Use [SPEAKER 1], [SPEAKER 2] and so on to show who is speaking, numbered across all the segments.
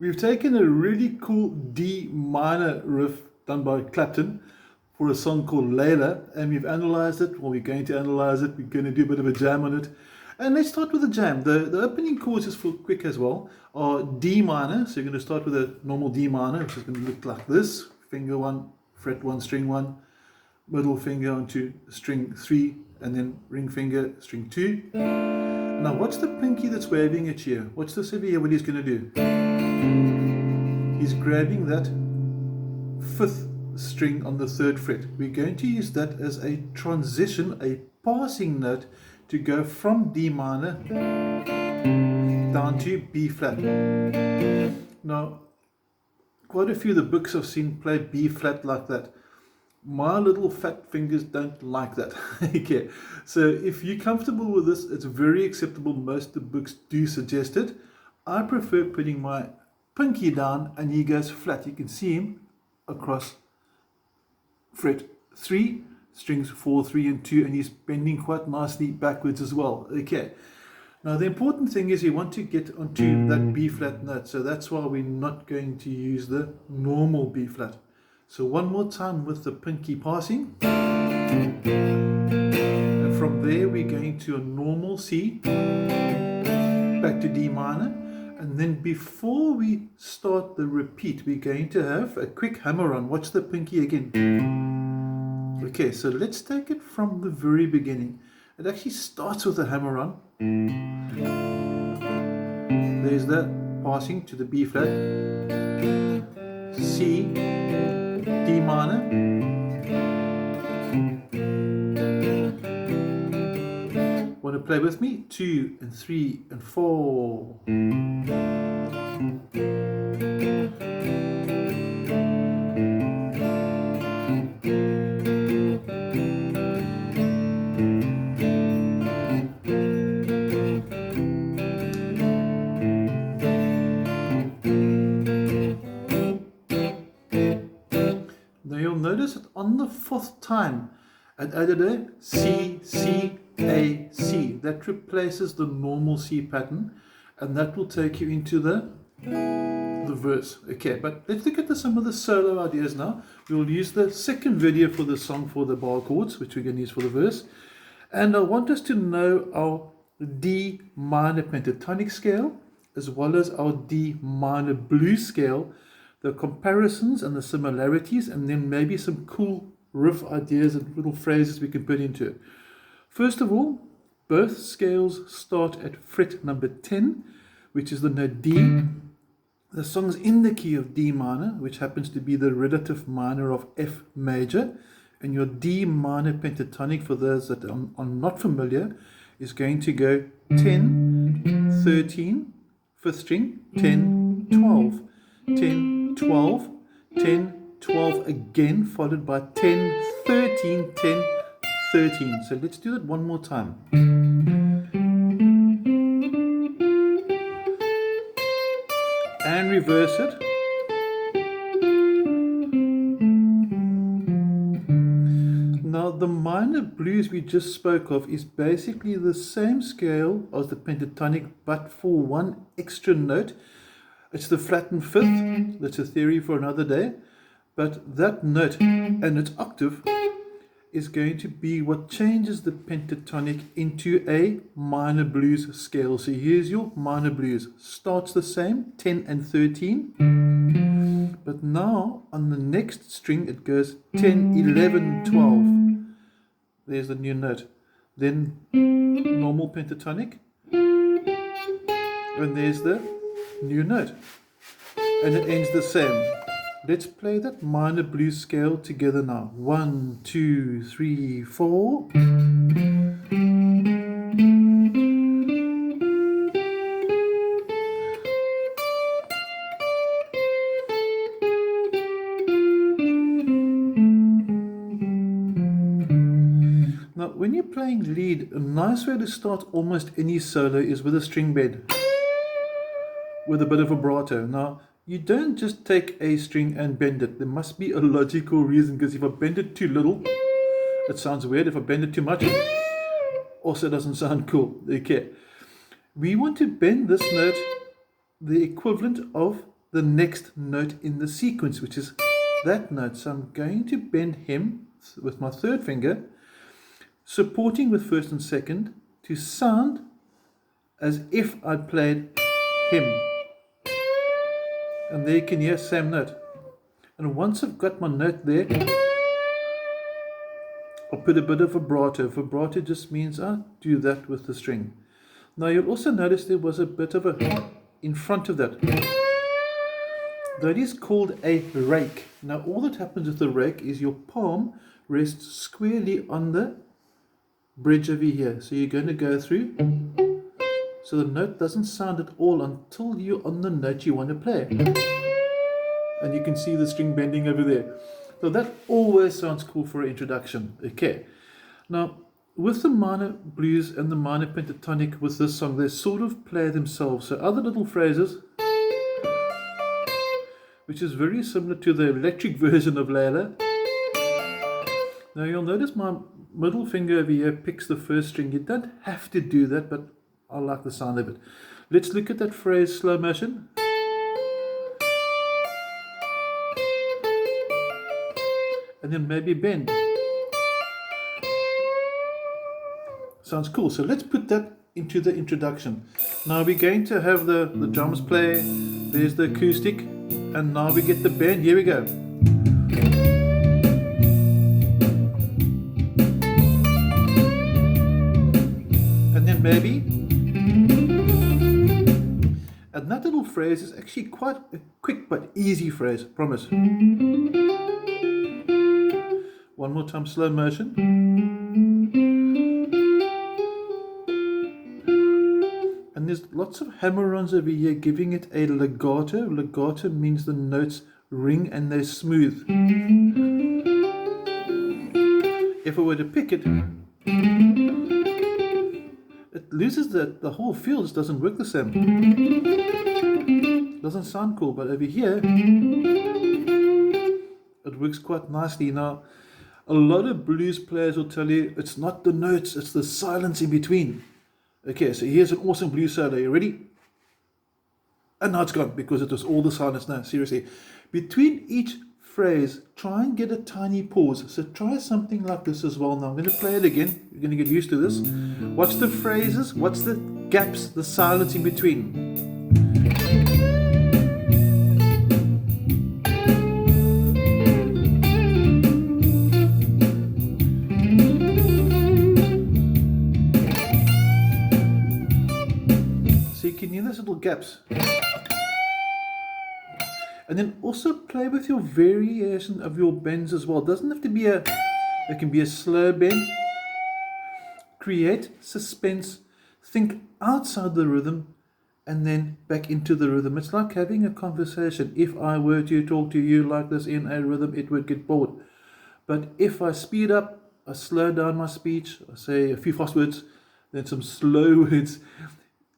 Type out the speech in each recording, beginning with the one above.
[SPEAKER 1] We've taken a really cool D minor riff done by Clapton for a song called Layla, and we've analyzed it. Well, we're going to analyze it. We're going to do a bit of a jam on it. And let's start with the jam. The opening chords, just for quick as well, are D minor. So you're going to start with a normal D minor, which is going to look like this. Finger 1, fret 1, string 1, middle finger onto string 3, and then ring finger, string 2. Now watch the pinky that's waving at you. Watch this over here, what he's going to do. He's grabbing that 5th string on the 3rd fret. We're going to use that as a transition, a passing note to go from D minor down to B flat. Now, quite a few of the books I've seen play B flat like that. My little fat fingers don't like that. Okay, so if you're comfortable with this, it's very acceptable. Most of the books do suggest it. I prefer putting my pinky down and he goes flat. You can see him across fret 3, strings 4, 3 and 2, and he's bending quite nicely backwards as well. Okay, now the important thing is you want to get onto that B flat note, so that's why we're not going to use the normal B flat. So one more time with the pinky passing, and from there we're going to a normal C, back to D minor, and then before we start the repeat we're going to have a quick hammer on. Watch the pinky again. Okay, so let's take it from the very beginning. It actually starts with a hammer on. There's the passing to the B flat, C, D minor, want to play with me? 2 and 3 and 4. Notice that on the 4th time I added a C, C, A, C. That replaces the normal C pattern, and that will take you into the verse. Okay, but let's look at some of the solo ideas now. We'll use the second video for the song for the bar chords, which we're going to use for the verse. And I want us to know our D minor pentatonic scale as well as our D minor blues scale, the comparisons and the similarities, and then maybe some cool riff ideas and little phrases we can put into it. First of all, both scales start at fret number 10, which is the note D. The song's in the key of D minor, which happens to be the relative minor of F major, and your D minor pentatonic, for those that are not familiar, is going to go 10, 13, 5th string, 10, 12, 10, 12, 10, 12 again, followed by 10, 13, 10, 13. So let's do that one more time. And reverse it. Now the minor blues we just spoke of is basically the same scale as the pentatonic, but for one extra note. It's the flattened 5th. That's a theory for another day. But that note and its octave is going to be what changes the pentatonic into a minor blues scale. So here's your minor blues. Starts the same, 10 and 13. But now on the next string it goes 10, 11, 12. There's the new note. Then normal pentatonic. And there's the new note. And it ends the same. Let's play that minor blues scale together now. 1, 2, 3, 4. Now, when you're playing lead, a nice way to start almost any solo is with a string bend, with a bit of vibrato. Now, you don't just take a string and bend it. There must be a logical reason, because if I bend it too little, it sounds weird. If I bend it too much, also doesn't sound cool. Okay. We want to bend this note the equivalent of the next note in the sequence, which is that note. So I'm going to bend him with my third finger, supporting with first and second, to sound as if I played him. And there you can hear same note. And once I've got my note there, I'll put a bit of vibrato. Vibrato just means I do that with the string. Now you'll also notice there was a bit of a in front of that. That is called a rake. Now all that happens with the rake is your palm rests squarely on the bridge over here. So you're going to go through. So the note doesn't sound at all until you're on the note you want to play. And you can see the string bending over there. So that always sounds cool for an introduction. Okay. Now, with the minor blues and the minor pentatonic with this song, they sort of play themselves. So other little phrases, which is very similar to the electric version of Layla. Now you'll notice my middle finger over here picks the first string. You don't have to do that, but I like the sound of it. Let's look at that phrase slow motion. And then maybe bend. Sounds cool. So let's put that into the introduction. Now we're going to have the drums play. There's the acoustic. And now we get the bend. Here we go. And then maybe. And that little phrase is actually quite a quick but easy phrase, promise. One more time, slow motion. And there's lots of hammer-ons over here giving it a legato. Legato means the notes ring and they're smooth. If I were to pick it, it loses the whole feel, just doesn't work the same. Doesn't sound cool, but over here it works quite nicely. Now, a lot of blues players will tell you it's not the notes, it's the silence in between. Okay, so here's an awesome blues solo. You ready? And now it's gone because it was all the silence. No, seriously. Between each phrase, try and get a tiny pause. So try something like this as well. Now I'm going to play it again. You're going to get used to this. Watch the phrases. Watch the gaps, the silence in between. So you can hear those little gaps. And then also play with your variation of your bends as well. It doesn't have to be it can be a slow bend. Create suspense. Think outside the rhythm and then back into the rhythm. It's like having a conversation. If I were to talk to you like this in a rhythm, it would get bored. But if I speed up, I slow down my speech, I say a few fast words, then some slow words,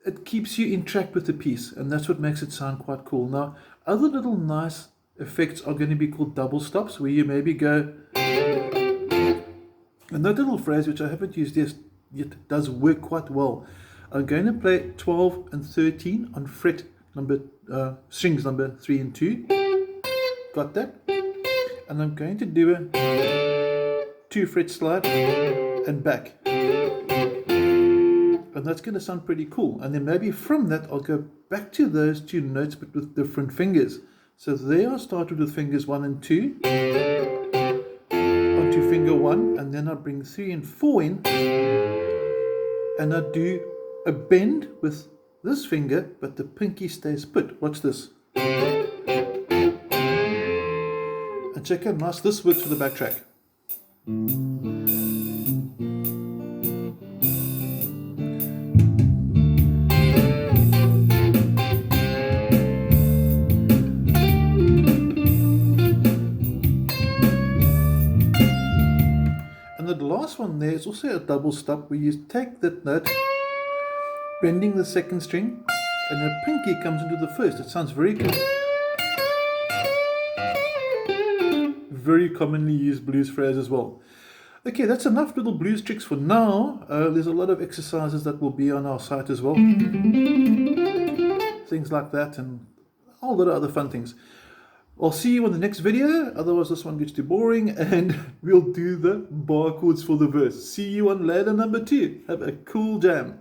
[SPEAKER 1] it keeps you in track with the piece, and that's what makes it sound quite cool. Now, other little nice effects are going to be called double stops, where you maybe go, and that little phrase, which I haven't used yet, does work quite well. I'm going to play 12 and 13 on fret number, strings number 3 and 2. Got that? And I'm going to do a 2 fret slide, and back. And that's going to sound pretty cool. And then maybe from that, I'll go back to those 2 notes, but with different fingers. So there I started with fingers 1 and 2, onto finger 1, and then I bring 3 and 4 in, and I do a bend with this finger, but the pinky stays put. Watch this. And check how nice this works for the backtrack. And the last one there is also a double stop, where you take that note, bending the second string, and the pinky comes into the first. It sounds very good. Very commonly used blues phrase as well. Okay, that's enough little blues tricks for now. There's a lot of exercises that will be on our site as well. Things like that and a whole lot of other fun things. I'll see you in the next video, otherwise this one gets too boring, and we'll do the bar chords for the verse. See you on Layla number 2. Have a cool jam.